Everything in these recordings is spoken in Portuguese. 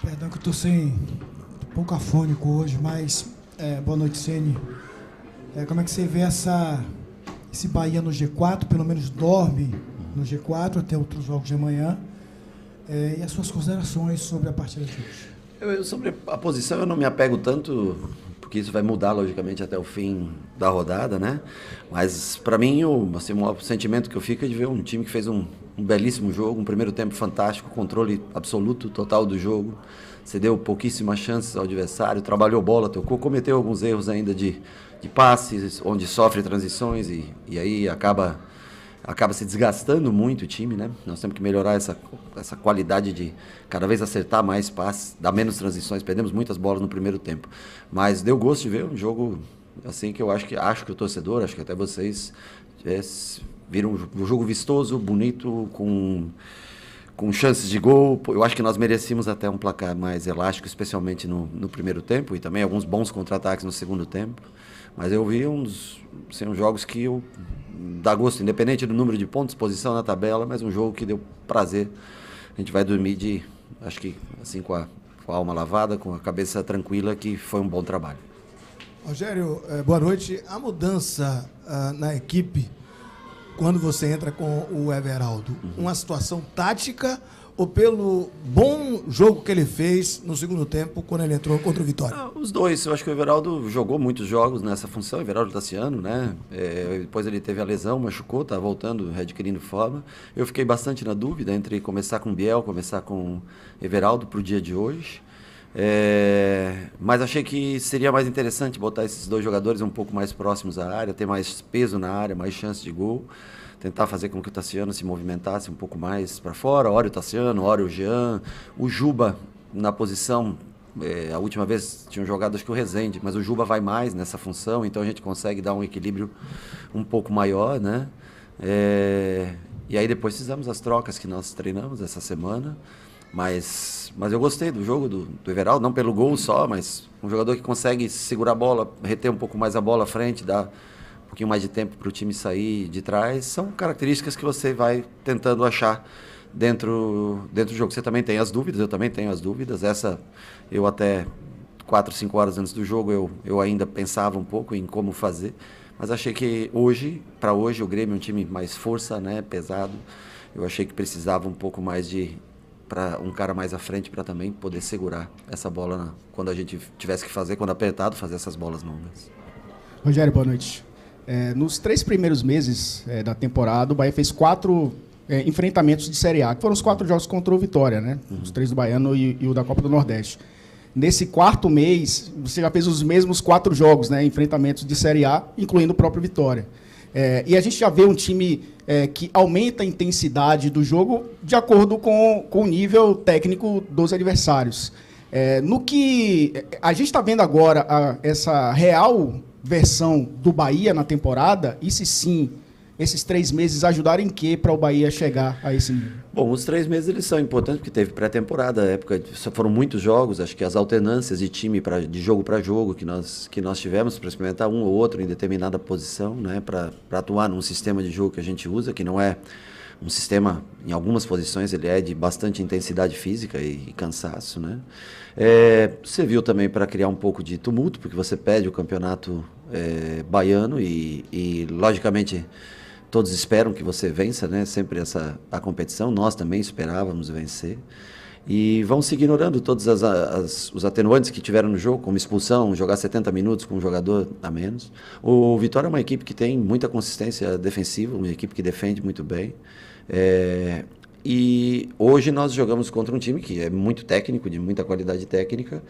Perdão que eu estou sem pouco afônico hoje, mas boa noite, Ceni. Como é que você vê esse Bahia no G4? Pelo menos dorme no G4 até outros jogos de amanhã. E as suas considerações sobre a partida de hoje? Sobre a posição eu não me apego tanto, porque isso vai mudar logicamente até o fim da rodada, né? Mas para mim o maior sentimento que eu fico é de ver um time que fez um belíssimo jogo, um primeiro tempo fantástico, controle absoluto, total do jogo, cedeu pouquíssimas chances ao adversário, trabalhou bola, tocou, cometeu alguns erros ainda de passes, onde sofre transições e aí acaba se desgastando muito o time, né? Nós temos que melhorar essa qualidade de cada vez acertar mais passes, dar menos transições, perdemos muitas bolas no primeiro tempo. Mas deu gosto de ver um jogo assim que eu acho que o torcedor, acho que até vocês viram um jogo vistoso, bonito, com chances de gol. Eu acho que nós merecíamos até um placar mais elástico, especialmente no primeiro tempo, e também alguns bons contra-ataques no segundo tempo. Mas eu vi uns jogos que dá gosto, independente do número de pontos, posição na tabela, mas um jogo que deu prazer. A gente vai dormir acho que assim com a alma lavada, com a cabeça tranquila, que foi um bom trabalho. Rogério, boa noite. A mudança na equipe, quando você entra com o Everaldo, uma situação tática ou pelo bom jogo que ele fez no segundo tempo, quando ele entrou contra o Vitória? Os dois. Eu acho que o Everaldo jogou muitos jogos nessa função, o Everaldo Tassiano, né? Depois ele teve a lesão, machucou, tá voltando, readquirindo forma. Eu fiquei bastante na dúvida entre começar com o Biel, começar com o Everaldo para o dia de hoje. Mas achei que seria mais interessante botar esses dois jogadores um pouco mais próximos à área, ter mais peso na área, mais chance de gol, tentar fazer com que o Tassiano se movimentasse um pouco mais para fora, ora o Tassiano, ora o Jean, o Juba na posição. A última vez tinham jogado acho que o Rezende, mas o Juba vai mais nessa função, então a gente consegue dar um equilíbrio um pouco maior, né? E aí depois fizemos as trocas que nós treinamos essa semana. Mas eu gostei do jogo do Everaldo, não pelo gol só, mas um jogador que consegue segurar a bola, reter um pouco mais a bola à frente, dar um pouquinho mais de tempo para o time sair de trás. São características que você vai tentando achar dentro do jogo. Você também tem as dúvidas, eu também tenho as dúvidas. Eu até 4, 5 horas antes do jogo, eu ainda pensava um pouco em como fazer, mas achei que para hoje, o Grêmio é um time mais força, né, pesado. Eu achei que precisava um pouco mais para um cara mais à frente para também poder segurar essa bola quando a gente tivesse que fazer, quando apertado, fazer essas bolas longas. Rogério, boa noite. Nos 3 primeiros meses da temporada, o Bahia fez 4 enfrentamentos de Série A, que foram os 4 jogos contra o Vitória, né? Os 3 do Baiano e o da Copa do Nordeste. Nesse 4º mês, você já fez os mesmos 4 jogos, né? Enfrentamentos de Série A, incluindo o próprio Vitória. E a gente já vê um time que aumenta a intensidade do jogo de acordo com o nível técnico dos adversários. No que a gente está vendo agora, essa real versão do Bahia na temporada, e se sim, esses 3 meses ajudaram em quê para o Bahia chegar a esse nível? Bom, os 3 meses eles são importantes porque teve pré-temporada, foram muitos jogos, acho que as alternâncias de time de jogo para jogo que nós tivemos para experimentar um ou outro em determinada posição, né, para atuar num sistema de jogo que a gente usa, que não é um sistema, em algumas posições ele é de bastante intensidade física e cansaço, né? Você viu também para criar um pouco de tumulto, porque você pede o campeonato baiano e logicamente todos esperam que você vença, né? Sempre a competição, nós também esperávamos vencer. E vão se ignorando todos os atenuantes que tiveram no jogo, como expulsão, jogar 70 minutos com um jogador a menos. O Vitória é uma equipe que tem muita consistência defensiva, uma equipe que defende muito bem. E hoje nós jogamos contra um time que é muito técnico, de muita qualidade técnica,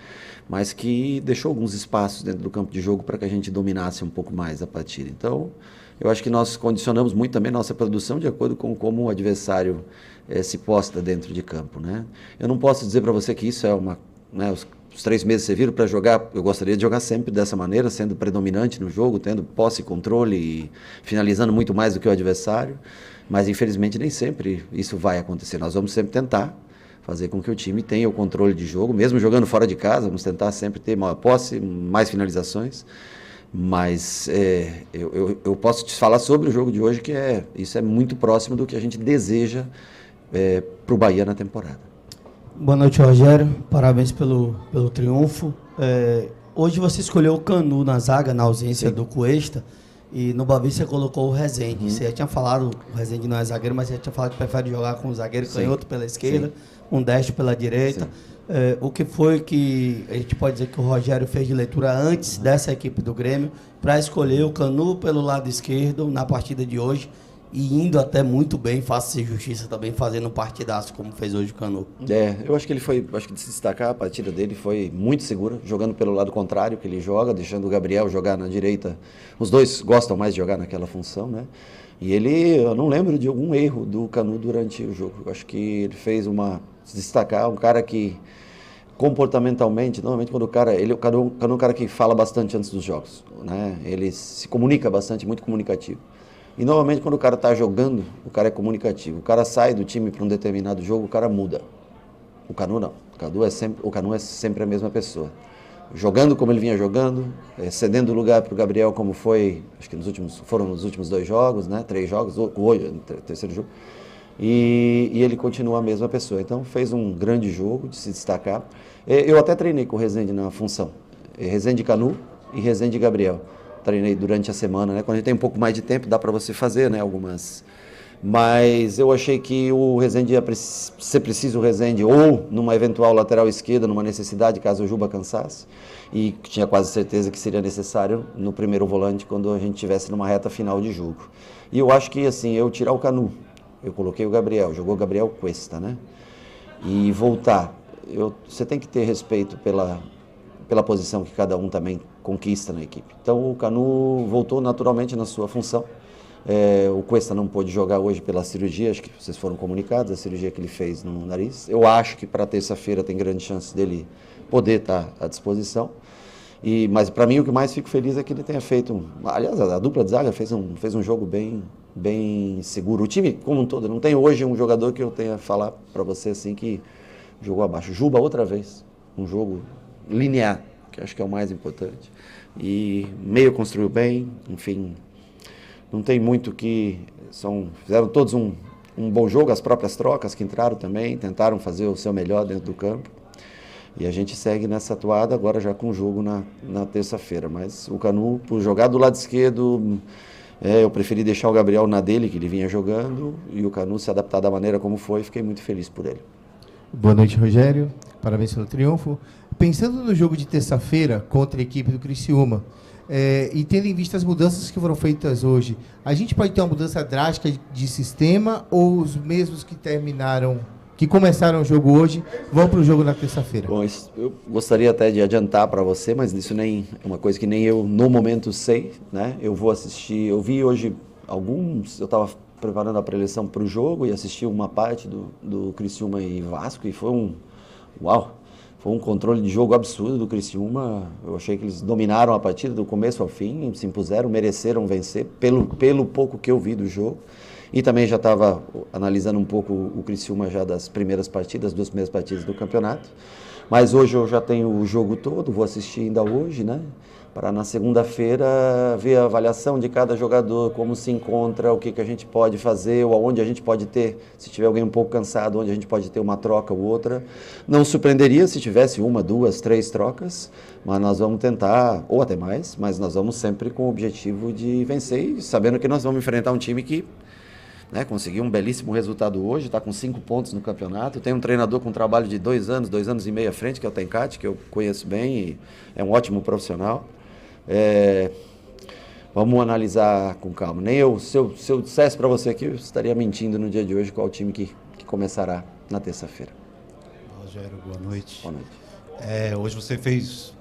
mas que deixou alguns espaços dentro do campo de jogo para que a gente dominasse um pouco mais a partida. Então, eu acho que nós condicionamos muito também nossa produção de acordo com como o adversário se posta dentro de campo, né? Eu não posso dizer para você que isso é né, os 3 meses serviram para jogar. Eu gostaria de jogar sempre dessa maneira, sendo predominante no jogo, tendo posse e controle e finalizando muito mais do que o adversário, mas infelizmente nem sempre isso vai acontecer. Nós vamos sempre tentar fazer com que o time tenha o controle de jogo, mesmo jogando fora de casa, vamos tentar sempre ter maior posse, mais finalizações. Mas eu posso te falar sobre o jogo de hoje, que isso é muito próximo do que a gente deseja para o Bahia na temporada. Boa noite, Rogério. Parabéns pelo triunfo. Hoje você escolheu o Canu na zaga, na ausência do Cuesta, e no Bavi você colocou o Rezende. Você já tinha falado, o Rezende não é zagueiro, mas você já tinha falado que prefere jogar com o zagueiro canhoto pela esquerda, um destro pela direita. O que foi que a gente pode dizer que o Rogério fez de leitura antes dessa equipe do Grêmio para escolher o Canu pelo lado esquerdo na partida de hoje e indo até muito bem, faça-se justiça também, fazendo um partidaço como fez hoje o Canu? Eu acho que acho que de se destacar, a partida dele foi muito segura, jogando pelo lado contrário que ele joga, deixando o Gabriel jogar na direita. Os dois gostam mais de jogar naquela função, né? E eu não lembro de algum erro do Canu durante o jogo. Eu acho que ele fez se destacar, um cara que comportamentalmente, normalmente quando o Canu é um cara que fala bastante antes dos jogos, né? Ele se comunica bastante, muito comunicativo. E normalmente quando o cara está jogando, o cara é comunicativo. O cara sai do time para um determinado jogo, o cara muda. O Canu não. O Canu é sempre a mesma pessoa. Jogando como ele vinha jogando, cedendo lugar para o Gabriel como foi, acho que foram nos últimos 2 jogos, né? 3 jogos, hoje, terceiro jogo. E ele continua a mesma pessoa. Então fez um grande jogo de se destacar. Eu até treinei com o Rezende na função. Rezende Canu e Rezende Gabriel. Treinei durante a semana, né? Quando a gente tem um pouco mais de tempo, dá para você fazer, né? Algumas. Mas eu achei que o Rezende ia ser preciso o Rezende ou numa eventual lateral esquerda, numa necessidade, caso o Juba cansasse. E tinha quase certeza que seria necessário no primeiro volante, quando a gente estivesse numa reta final de jogo. E eu acho que, assim, eu tirar o Canu, eu coloquei o Gabriel, jogou o Gabriel Cuesta, né? E voltar. Você tem que ter respeito pela posição que cada um também conquista na equipe. Então o Canu voltou naturalmente na sua função. O Cuesta não pôde jogar hoje pela cirurgia, acho que vocês foram comunicados, a cirurgia que ele fez no nariz. Eu acho que para terça-feira tem grande chance dele poder estar à disposição. Mas para mim o que mais fico feliz é que ele tenha feito, aliás, a dupla de zaga fez um jogo bem seguro. O time como um todo, não tem hoje um jogador que eu tenha a falar para você assim que jogou abaixo. Juba outra vez, um jogo linear, que acho que é o mais importante. E meio construiu bem, enfim, não tem muito que... Fizeram todos um bom jogo, as próprias trocas que entraram também, tentaram fazer o seu melhor dentro do campo. E a gente segue nessa atuada agora já com o jogo na terça-feira. Mas o Canu, por jogar do lado esquerdo, eu preferi deixar o Gabriel na dele, que ele vinha jogando, e o Canu se adaptar da maneira como foi, fiquei muito feliz por ele. Boa noite, Rogério. Parabéns pelo triunfo. Pensando no jogo de terça-feira contra a equipe do Criciúma, e tendo em vista as mudanças que foram feitas hoje, a gente pode ter uma mudança drástica de sistema ou os mesmos que começaram o jogo hoje vão para o jogo na terça-feira? Bom, eu gostaria até de adiantar para você, mas isso nem é uma coisa que nem eu no momento sei, né? Eu vou assistir, eu vi hoje eu estava preparando a preleção para o jogo e assisti uma parte do Criciúma e Vasco e foi um controle de jogo absurdo do Criciúma. Eu achei que eles dominaram a partida do começo ao fim, se impuseram, mereceram vencer pelo pouco que eu vi do jogo. E também já estava analisando um pouco o Criciúma já das primeiras partidas, 2 primeiras partidas do campeonato. Mas hoje eu já tenho o jogo todo, vou assistir ainda hoje, né? Para na segunda-feira ver a avaliação de cada jogador, como se encontra, o que a gente pode fazer, ou aonde a gente pode ter, se tiver alguém um pouco cansado, onde a gente pode ter uma troca ou outra. Não surpreenderia se tivesse 1, 2, 3 trocas, mas nós vamos tentar, ou até mais, mas nós vamos sempre com o objetivo de vencer, e sabendo que nós vamos enfrentar um time que conseguiu um belíssimo resultado hoje, está com 5 pontos no campeonato. Tem um treinador com um trabalho de 2 anos e meio à frente, que é o Tencati, que eu conheço bem e é um ótimo profissional. Vamos analisar com calma. Se eu dissesse para você aqui, eu estaria mentindo no dia de hoje qual o time que começará na terça-feira. Rogério, boa noite. Boa noite. Hoje você fez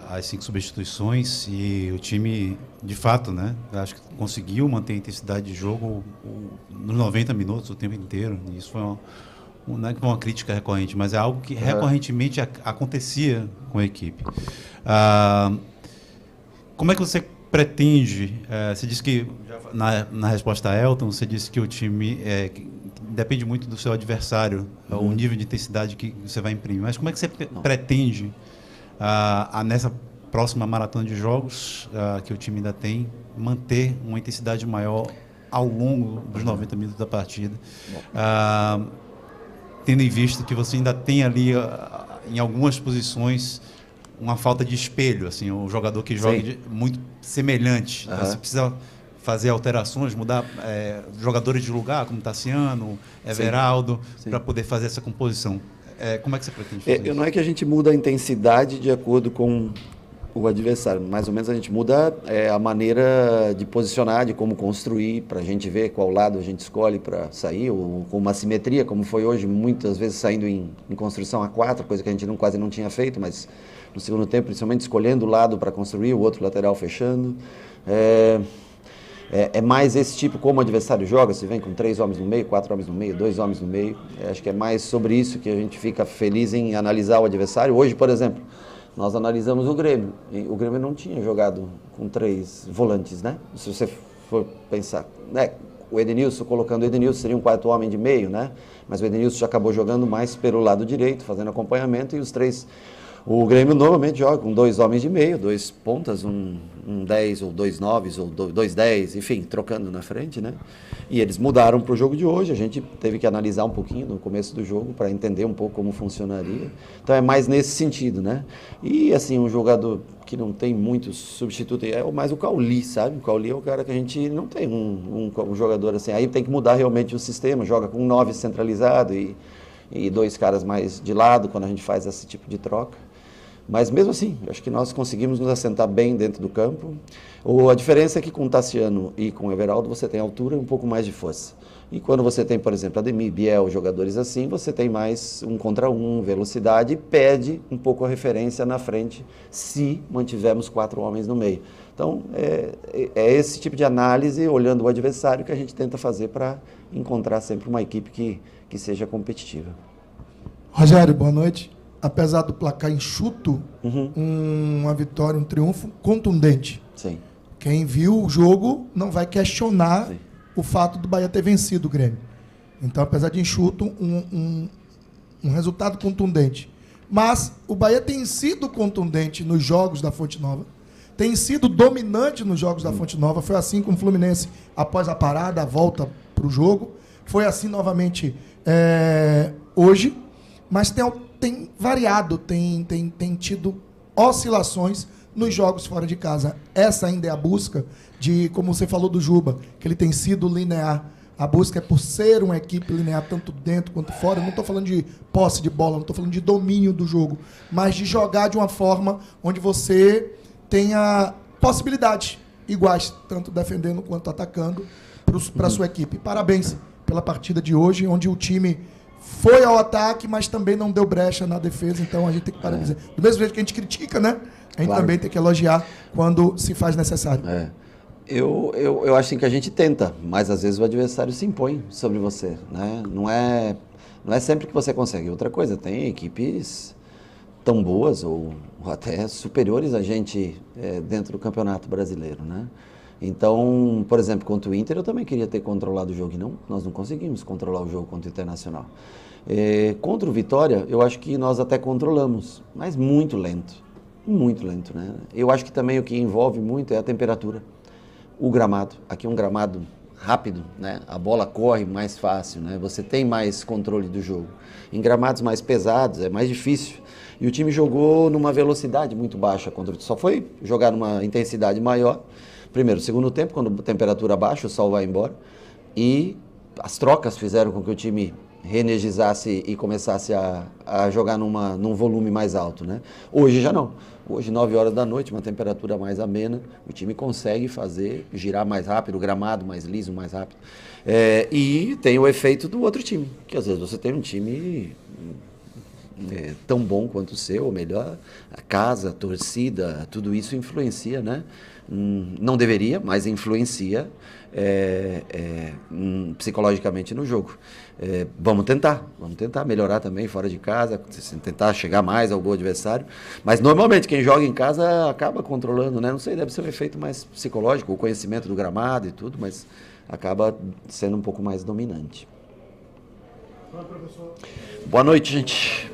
as 5 substituições e o time, de fato, acho que conseguiu manter a intensidade de jogo nos 90 minutos, o tempo inteiro. E isso foi não é uma crítica recorrente, mas é algo que recorrentemente acontecia com a equipe. Como é que você pretende... você disse que, na resposta a Elton, você disse que o time depende muito do seu adversário, o nível de intensidade que você vai imprimir. Mas como é que você pretende, nessa próxima maratona de jogos que o time ainda tem, manter uma intensidade maior ao longo dos 90 minutos da partida? tendo em vista que você ainda tem ali, em algumas posições, uma falta de espelho, assim, um jogador que joga muito semelhante. Então, você precisa fazer alterações, mudar jogadores de lugar, como Tassiano, Everaldo, para poder fazer essa composição. Como é que você pretende fazer isso? Não é que a gente muda a intensidade de acordo com o adversário, mais ou menos a gente muda a maneira de posicionar, de como construir, para a gente ver qual lado a gente escolhe para sair, ou com uma simetria, como foi hoje, muitas vezes saindo em construção a 4, coisa que a gente quase não tinha feito, mas no segundo tempo, principalmente escolhendo o lado para construir, o outro lateral fechando. É mais esse tipo como o adversário joga, se vem com 3 homens no meio, 4 homens no meio, 2 homens no meio. Acho que é mais sobre isso que a gente fica feliz em analisar o adversário. Hoje, por exemplo, nós analisamos o Grêmio. E o Grêmio não tinha jogado com 3 volantes, né? Se você for pensar, né? O Edenilson, colocando o Edenilson, seria um 4º homem de meio, né? Mas o Edenilson já acabou jogando mais pelo lado direito, fazendo acompanhamento, e os 3... O Grêmio normalmente joga com 2 homens de meio, 2 pontas, um 10 ou 2 9 ou 2 10, enfim, trocando na frente, né? E eles mudaram para o jogo de hoje, a gente teve que analisar um pouquinho no começo do jogo para entender um pouco como funcionaria. Então é mais nesse sentido, né? E assim, um jogador que não tem muitos substitutos, é mais o Cauli, sabe? O Cauli é o cara que a gente não tem um jogador assim, aí tem que mudar realmente o sistema, joga com 9 centralizado e 2 caras mais de lado quando a gente faz esse tipo de troca. Mas mesmo assim, acho que nós conseguimos nos assentar bem dentro do campo. A diferença é que com o Tassiano e com o Everaldo você tem altura e um pouco mais de força. E quando você tem, por exemplo, Ademir, Biel, jogadores assim, você tem mais 1 contra 1, velocidade, e perde um pouco a referência na frente se mantivermos 4 homens no meio. Então, é esse tipo de análise, olhando o adversário, que a gente tenta fazer para encontrar sempre uma equipe que seja competitiva. Rogério, boa noite. Apesar do placar enxuto, uma vitória, um triunfo contundente. Sim. Quem viu o jogo não vai questionar o fato do Bahia ter vencido o Grêmio. Então, apesar de enxuto, um resultado contundente. Mas o Bahia tem sido contundente nos jogos da Fonte Nova, tem sido dominante nos jogos da Fonte Nova. Foi assim com o Fluminense após a parada, a volta para o jogo. Foi assim novamente hoje, mas tem variado, tem tido oscilações nos jogos fora de casa. Essa ainda é a busca de, como você falou do Juba, que ele tem sido linear. A busca é por ser uma equipe linear, tanto dentro quanto fora. Eu não estou falando de posse de bola, não estou falando de domínio do jogo, mas de jogar de uma forma onde você tenha possibilidades iguais, tanto defendendo quanto atacando, para a sua equipe. Parabéns pela partida de hoje, onde o time foi ao ataque, mas também não deu brecha na defesa, então a gente tem que parar de dizer. Do mesmo jeito que a gente critica, né? A gente também tem que elogiar quando se faz necessário. Eu acho assim que a gente tenta, mas às vezes o adversário se impõe sobre você, né? Não é sempre que você consegue. Outra coisa, tem equipes tão boas ou até superiores a gente dentro do Campeonato Brasileiro, né? Então, por exemplo, contra o Inter eu também queria ter controlado o jogo e nós não conseguimos controlar o jogo contra o Internacional. Contra o Vitória, eu acho que nós até controlamos, mas muito lento, né? Eu acho que também o que envolve muito é a temperatura, o gramado. Aqui é um gramado rápido, né? A bola corre mais fácil, né? Você tem mais controle do jogo. Em gramados mais pesados é mais difícil. E o time jogou numa velocidade muito baixa, só foi jogar numa intensidade maior. Primeiro, segundo tempo, quando a temperatura baixa, o sol vai embora. E as trocas fizeram com que o time reenergizasse e começasse a jogar num volume mais alto, né? Hoje já não. Hoje, 9 horas da noite, uma temperatura mais amena, o time consegue girar mais rápido, o gramado mais liso, mais rápido. E tem o efeito do outro time, que às vezes você tem um time tão bom quanto o seu, ou melhor, a casa, a torcida, tudo isso influencia, né? Não deveria, mas influencia psicologicamente no jogo. Vamos tentar melhorar também fora de casa, tentar chegar mais ao gol adversário, mas normalmente quem joga em casa acaba controlando, né? Não sei, deve ser um efeito mais psicológico, o conhecimento do gramado e tudo, mas acaba sendo um pouco mais dominante. Boa noite, gente.